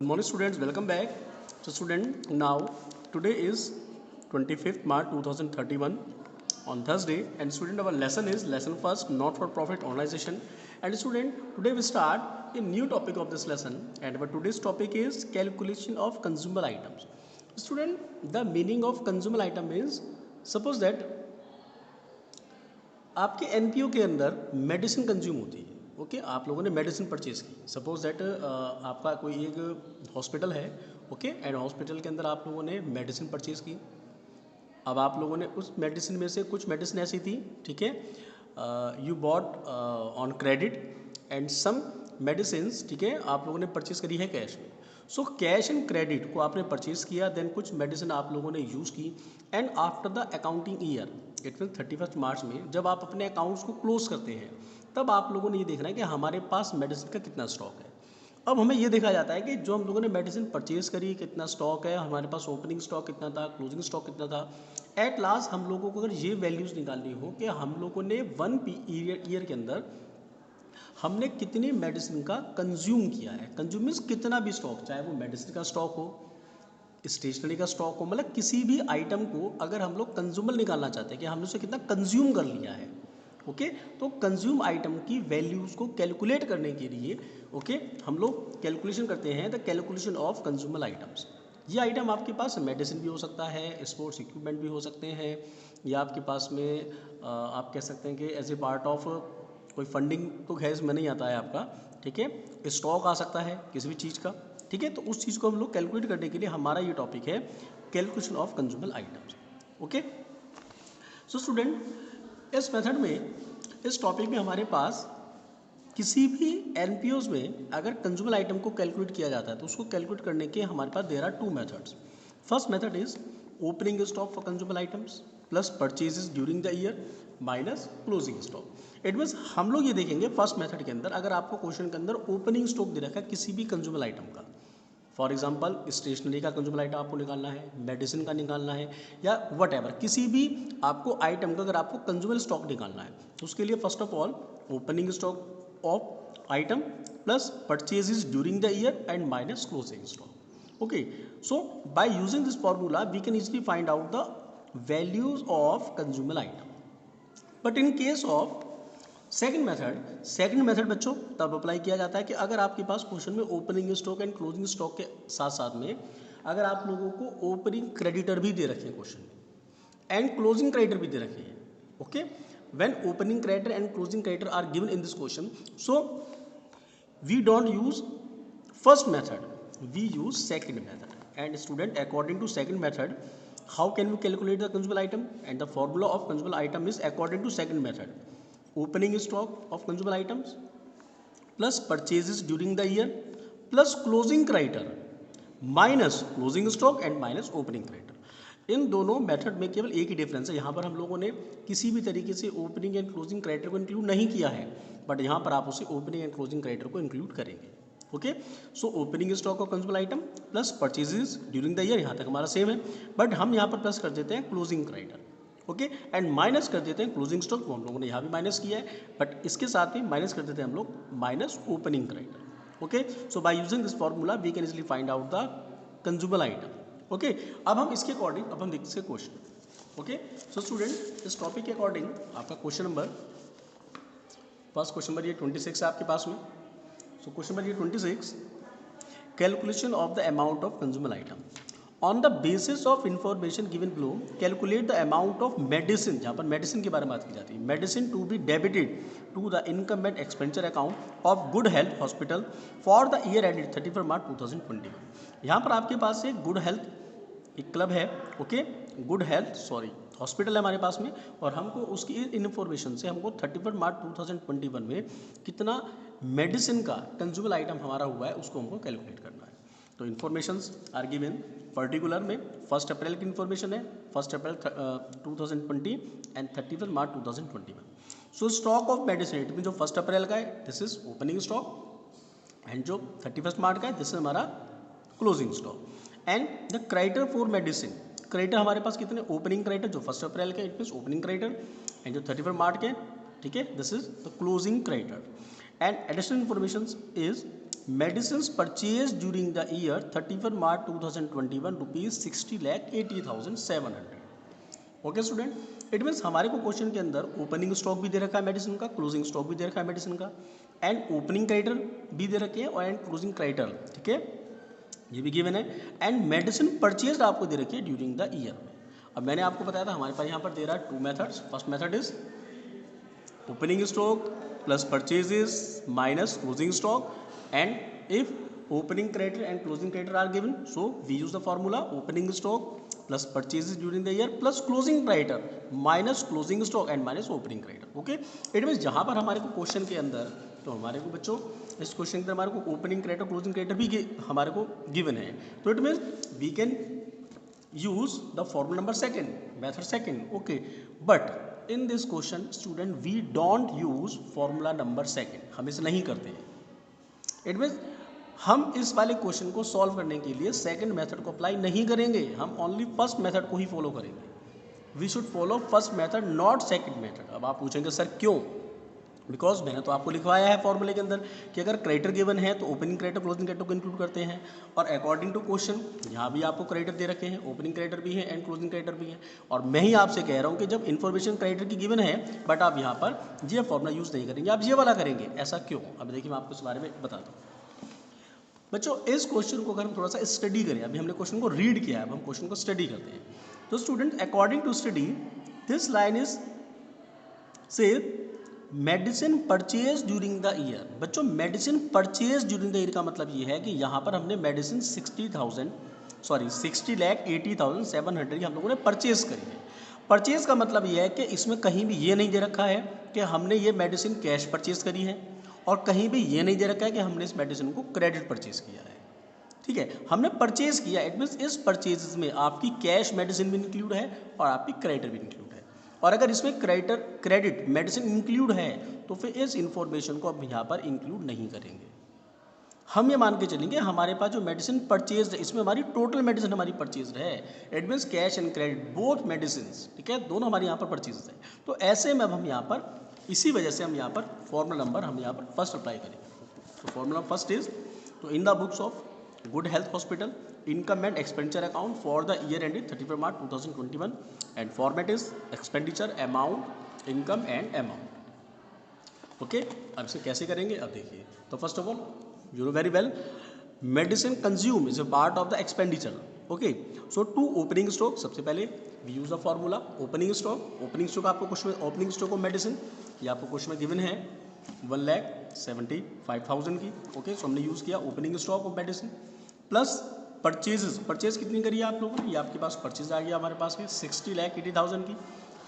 Good morning students, welcome back. So student, now today is 25th March 2031 on Thursday, and student, our lesson is lesson first, not for profit organization. And student, today we start a new topic of this lesson, and our today's topic is calculation of consumable items. Student, the meaning of consumable item is, suppose that आपके NPO के अंदर medicine consume होती है। Okay, आप लोगों ने medicine purchase की। Suppose that आपका कोई एक हॉस्पिटल है। ओके, एंड हॉस्पिटल के अंदर आप लोगों ने मेडिसिन परचेज की। अब आप लोगों ने उस मेडिसिन में से कुछ मेडिसिन ऐसी थी, ठीक है, you bought on credit and some medicine, ठीक है, आप लोगों ने परचेज करी है कैश में। सो कैश एंड क्रेडिट को आपने परचेज किया, देन कुछ मेडिसिन आप लोगों ने यूज़ की, and after the accounting year, it mean 31 मार्च में जब आप अपने अकाउंट्स को क्लोज करते हैं, तब आप लोगों ने ये देखना है कि हमारे पास मेडिसिन का कितना स्टॉक है। अब हमें ये देखा जाता है कि जो हम लोगों ने मेडिसिन परचेज करी, कितना स्टॉक है हमारे पास, ओपनिंग स्टॉक कितना था, क्लोजिंग स्टॉक कितना था। एट लास्ट हम लोगों को अगर ये वैल्यूज़ निकालनी हो कि हम लोगों ने वन ईयर के अंदर हमने कितनी मेडिसिन का कंज्यूम किया है। कंज्यूम मीन्स कितना भी स्टॉक, चाहे वो मेडिसिन का स्टॉक हो, स्टेशनरी का स्टॉक हो, मतलब किसी भी आइटम को अगर हम लोग कंज्यूमल निकालना चाहते हैं कि हमने उसे कितना कंज्यूम कर लिया है। ओके, तो कंज्यूम आइटम की वैल्यूज़ को कैलकुलेट करने के लिए ओके हम लोग कैलकुलेशन करते हैं, द कैलकुलेशन ऑफ कंज्यूमल आइटम्स। ये आइटम आपके पास मेडिसिन भी हो सकता है, स्पोर्ट्स इक्विपमेंट भी हो सकते हैं, या आपके पास में आप कह सकते हैं कि एज ए पार्ट ऑफ कोई फंडिंग तो खैर में नहीं आता है आपका, ठीक है, स्टॉक आ सकता है किसी भी चीज़ का, ठीक है। तो उस चीज़ को हम लोग कैलकुलेट करने के लिए हमारा ये टॉपिक है calculation of consumable items. Okay, so student, इस मेथड में, इस टॉपिक में हमारे पास किसी भी एनपीओज में अगर कंज्यूमबल आइटम को कैलकुलेट किया जाता है तो उसको कैलकुलेट करने के हमारे पास there are two methods. First method is opening stock for consumable items plus purchases during the year minus closing stock. It means हम लोग ये देखेंगे फर्स्ट मेथड के अंदर, अगर आपको क्वेश्चन के अंदर ओपनिंग स्टॉक दे रखा है किसी भी कंज्यूमबल आइटम का, फॉर एग्जाम्पल स्टेशनरी का कंज्यूमबल आइटम आपको निकालना है, मेडिसिन का निकालना है, या वट एवर किसी भी आपको आइटम का अगर आपको कंज्यूमबल स्टॉक निकालना है, तो उसके लिए first of all opening stock of item plus purchases during the year and minus closing stock. Okay, so by using this formula we can easily find out the values of consumable item. But in case of second method बच्चों तब apply किया जाता है कि अगर आपके पास question में opening stock and closing stock के साथ साथ में अगर आप लोगों को ओपनिंग क्रेडिटर भी दे रखे हैं क्वेश्चन में एंड क्लोजिंग क्रेडिटर भी दे रखे हैं। Okay, when opening creditor and closing creditor are given in this question, so we don't use first method, we use second method. And student, according to second method, how can we calculate the consumable item? And the formula of consumable item is according to second method, opening stock of consumable items plus purchases during the year plus closing creditor minus closing stock and minus opening creditor. इन दोनों मेथड में केवल एक ही difference है, यहाँ पर हम लोगों ने किसी भी तरीके से ओपनिंग एंड क्लोजिंग क्रेडिटर को इंक्लूड नहीं किया है, बट यहाँ पर आप उसे ओपनिंग एंड क्लोजिंग क्रेडिटर को इंक्लूड करेंगे। Okay, so opening stock of consumable item plus purchases during the year, यहाँ तक हमारा सेम है, बट हम यहाँ पर प्लस कर देते हैं closing creditor. Okay, and minus कर देते हैं क्लोजिंग स्टॉक, वो हम लोगों ने यहाँ भी माइनस किया है, बट इसके साथ में माइनस कर देते हैं हम लोग minus opening creditor. Okay, so by using this formula we can easily find out the consumable item. Okay, अब हम इसके अकॉर्डिंग अब हम देखते हैं क्वेश्चन। ओके, सो स्टूडेंट, इस टॉपिक के अकॉर्डिंग आपका question number, first question number ये 26 है आपके पास में। सो क्वेश्चन नंबर ये 26, calculation of the amount of consumable item on the basis of information given below, calculate the amount of medicine, जहाँ पर मेडिसिन के बारे में बात की जाती है, medicine to be debited to the income and expenditure account of good health hospital for the year ended 31 March 2021। यहाँ पर आपके पास एक गुड हेल्थ एक क्लब है, okay, good health sorry hospital है हमारे पास में, और हमको उसकी इन्फॉर्मेशन से हमको 31 मार्च 2021 में कितना मेडिसिन का कंज्यूमबल आइटम हमारा हुआ है उसको हमको कैलकुलेट करना है। तो इन्फॉर्मेशंस आर गिवन पर्टिकुलर में 1 अप्रैल की इन्फॉर्मेशन है, 1 अप्रैल 2020 and 31 March 2021। So stock of medicine, it mean जो 1 अप्रैल का है this is opening stock, and जो 31 मार्च का है दिस इज हमारा closing stock. And the क्राइटर for medicine, creditor हमारे पास कितने, ओपनिंग क्रेडिटर जो 1 अप्रैल के, it mean opening creditor, and जो 31 मार्च के, ठीक है, this is the closing creditor. And additional information is medicine purchase during the year 31 March 2021 rupees 60,80,700। Okay student, it means हमारे को क्वेश्चन के अंदर ओपनिंग स्टॉक भी दे रखा है मेडिसिन का, क्लोजिंग स्टॉक भी दे रखा है मेडिसिन का, एंड ओपनिंग क्रेडिटर भी दे रखे हैं और एंड क्लोजिंग क्रेडिटर, ठीक है, ये भी गिवन है, एंड मेडिसिन परचेज आपको दे रखी है ड्यूरिंग द ईयर में। अब मैंने आपको बताया था हमारे पास यहाँ पर दे रहा है 2 methods. First method is opening stock plus purchases minus closing stock, and if opening creditor and closing creditor are given, so we use the formula opening stock plus purchases during the year plus closing creditor minus closing stock and minus opening creditor। Okay, it means जहाँ पर हमारे को question के अंदर, तो हमारे को बच्चों इस क्वेश्चन के अंदर हमारे को ओपनिंग क्रेडिटर क्लोजिंग क्रेडिटर भी हमारे को गिवन है, तो it means we can use the formula number second, method second. Okay, but in this question student we don't use formula number second, हम इसे नहीं करते हैं। इट मीन्स हम इस वाले क्वेश्चन को सॉल्व करने के लिए सेकंड मेथड को अप्लाई नहीं करेंगे, हम ओनली फर्स्ट मेथड को ही फॉलो करेंगे। We should follow first method not second method. अब आप पूछेंगे सर क्यों? बिकॉज मैंने तो आपको लिखवाया है फॉर्मूले के अंदर कि अगर क्रेडिटर गिवन है तो ओपनिंग क्रेडिटर क्लोजिंग क्रेडिटर को इंक्लूड करते हैं, और अकॉर्डिंग टू क्वेश्चन यहाँ भी आपको क्रेडिटर दे रखे हैं, ओपनिंग क्रेडिटर भी है एंड क्लोजिंग क्रेडिटर भी है, और मैं ही आपसे कह रहा हूँ कि जब इन्फॉर्मेशन क्रेडिटर की गिवन है बट आप यहाँ पर ये फॉर्मूला यूज़ नहीं करेंगे, आप ये वाला करेंगे, ऐसा क्यों? अब देखिए मैं आपको इस बारे में बताता हूँ। बच्चों इस क्वेश्चन को अगर हम थोड़ा सा स्टडी करें, अभी हमने क्वेश्चन को रीड किया है, अब हम क्वेश्चन को स्टडी करते हैं। तो student according to study this line is say medicine purchase during the year. बच्चों medicine purchase during the year का मतलब ये है कि यहाँ पर हमने मेडिसिन 60,80,700 की हम लोगों ने परचेज करी है। परचेज का मतलब ये है कि इसमें कहीं भी ये नहीं दे रखा है कि हमने ये मेडिसिन कैश परचेज करी है, और कहीं भी ये नहीं दे रखा है कि हमने इस मेडिसिन को क्रेडिट परचेज किया है। ठीक है, हमने परचेज किया, इट मीन्स इस परचेज में आपकी कैश मेडिसिन भी इंक्लूड है और आपकी क्रेडिटर भी इंक्लूड है। और अगर इसमें क्रेडिट मेडिसिन इंक्लूड है तो फिर इस इंफॉर्मेशन को अब यहाँ पर इंक्लूड नहीं करेंगे। हम ये मान के चलेंगे हमारे पास जो मेडिसिन परचेज है इसमें हमारी टोटल मेडिसिन हमारी परचेज है, it means cash and credit both medicine, ठीक है, दोनों हमारे यहाँ पर परचेज है। तो ऐसे में अब हम यहाँ पर इसी वजह से हम यहाँ पर फॉर्मूला नंबर हम यहाँ पर फर्स्ट अप्लाई करेंगे। तो फॉर्मूला फर्स्ट इज, तो in the books of good health hospital income and expenditure account for the year ended 31 March 2021 and format is expenditure amount income and amount. Okay, अब इसे कैसे करेंगे अब देखिए। तो first of all you know very well medicine consume is a part of the expenditure. Okay, so to opening stock, सबसे पहले we use the formula opening stock. Opening stock आपको क्वेश्चन में ओपनिंग स्टॉक ऑफ मेडिसिन ये आपको question में given है 1,75,000 की। Okay, सो हमने यूज़ किया opening stock of medicine plus purchases. Purchase कितनी करी है आप लोगों ने? ये आपके पास परचेज आ गया हमारे पास में 60,80,000 की।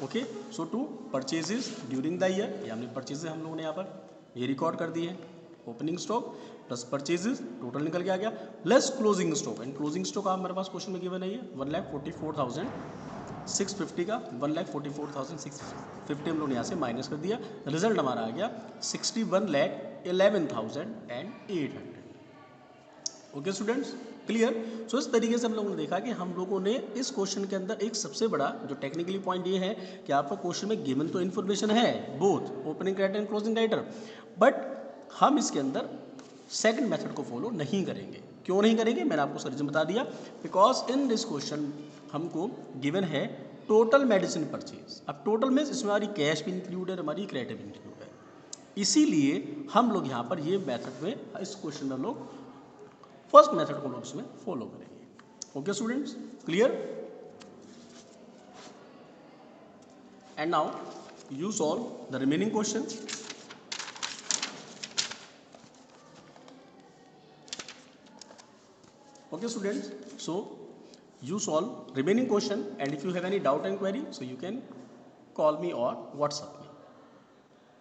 Okay, so to purchases during the year, ये हमने परचेजेस हम लोगों ने यहाँ पर ये रिकॉर्ड कर दिए हैं। Opening stock plus purchases total निकल के आ गया, less closing stock, and closing stock हमारे पास क्वेश्चन में गिवन है ये 1,44,650 का 1,44,650 हम लोग यहाँ से माइनस कर दिया, रिजल्ट हमारा आ गया 61,11,800। Okay students, clear? सो इस तरीके से हम लोगों ने देखा कि हम लोगों ने इस क्वेश्चन के अंदर एक सबसे बड़ा जो टेक्निकली पॉइंट ये है कि आपको क्वेश्चन में गिवन तो इन्फॉर्मेशन है both opening creditor and closing creditor, but हम इसके अंदर सेकंड मेथड को फॉलो नहीं करेंगे। क्यों नहीं करेंगे मैंने आपको रीजन बता दिया, बिकॉज इन दिस क्वेश्चन हमको गिवन है टोटल मेडिसिन परचेज। अब टोटल में इसमें हमारी कैश भी इंक्लूड है, हमारी क्रेडिट भी इंक्लूड है, इसीलिए हम लोग यहाँ पर ये मेथड में इस क्वेश्चन में लोग फर्स्ट मेथड को लोग इसमें फॉलो करेंगे। Okay students, clear? And now you solve the remaining question. Okay students, so you solve remaining question, and if you have any doubt and query, so you can call me or WhatsApp.